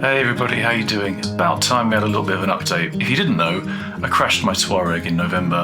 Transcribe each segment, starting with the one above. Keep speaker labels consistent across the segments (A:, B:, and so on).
A: Hey everybody, how you doing? It's about time we had a little bit of an update. If you didn't know, I crashed my Tuareg in November.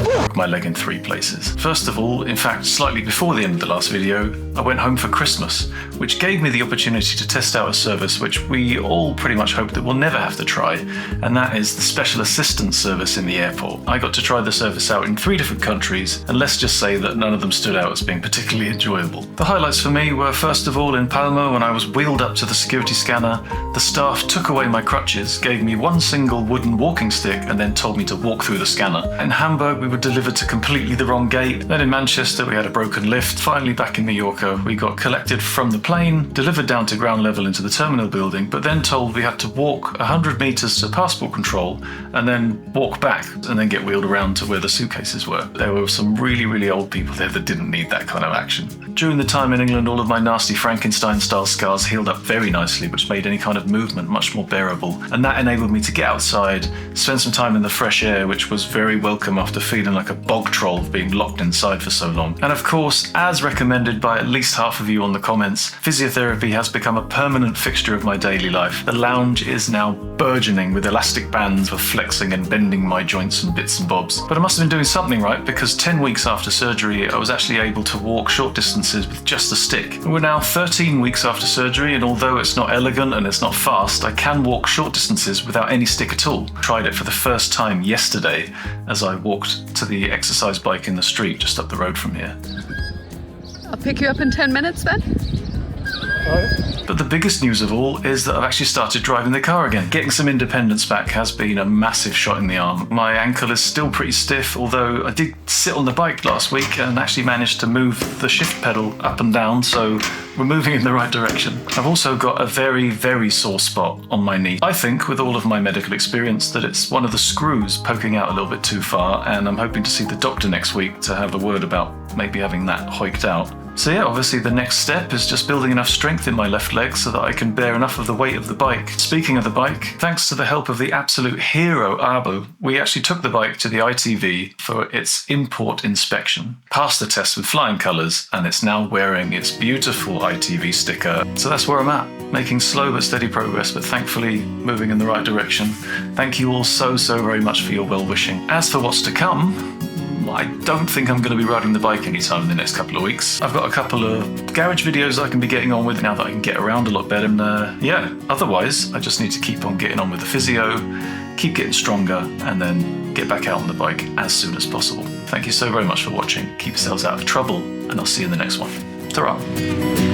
A: Broke my leg in 3 places. First of all, in fact, slightly before the end of the last video, I went home for Christmas, which gave me the opportunity to test out a service which we all pretty much hope that we'll never have to try, and that is the special assistance service in the airport. I got to try the service out in 3 different countries, and let's just say that none of them stood out as being particularly enjoyable. The highlights for me were first of all in Palma when I was wheeled up to the security scanner. The staff took away my crutches, gave me one single wooden walking stick, and then told me to walk through the scanner. In Hamburg we were delivered to completely the wrong gate. Then in Manchester we had a broken lift. Finally back in Mallorca we got collected from the plane, delivered down to ground level into the terminal building, but then told we had to walk 100 meters to passport control and then walk back and then get wheeled around to where the suitcases were. There were some really old people there that didn't need that kind of action. During the time in England, all of my nasty Frankenstein-style scars healed up very nicely, which made any kind of movement much more bearable, and that enabled me to get outside, spend some time in the fresh air, which was very welcome after feeling like a bog troll being locked inside for so long. And of course, as recommended by at least half of you on the comments, physiotherapy has become a permanent fixture of my daily life. The lounge is now burgeoning with elastic bands for flexing and bending my joints and bits and bobs. But I must have been doing something right, because 10 weeks after surgery I was actually able to walk short distances with just a stick. We're now 13 weeks after surgery, and although it's not elegant and it's not fast, I can walk short distances without any stick at all. I tried it for the first time yesterday as I walked to the exercise bike in the street just up the road from here.
B: I'll pick you up in 10 minutes, Ben.
A: But the biggest news of all is that I've actually started driving the car again. Getting some independence back has been a massive shot in the arm. My ankle is still pretty stiff, although I did sit on the bike last week and actually managed to move the shift pedal up and down, so we're moving in the right direction. I've also got a very sore spot on my knee. I think, with all of my medical experience, that it's one of the screws poking out a little bit too far, and I'm hoping to see the doctor next week to have a word about maybe having that hoiked out. So yeah, obviously the next step is just building enough strength in my left leg so that I can bear enough of the weight of the bike. Speaking of the bike, thanks to the help of the absolute hero Abu, we actually took the bike to the ITV for its import inspection, passed the test with flying colours, and it's now wearing its beautiful ITV sticker. So that's where I'm at, making slow but steady progress, but thankfully moving in the right direction. Thank you all so very much for your well-wishing. As for what's to come, I don't think I'm going to be riding the bike anytime in the next couple of weeks. I've got a couple of garage videos I can be getting on with now that I can get around a lot better, and yeah, otherwise I just need to keep on getting on with the physio, keep getting stronger, and then get back out on the bike as soon as possible. Thank you so very much for watching. Keep yourselves out of trouble, and I'll see you in the next one. Ta-ra!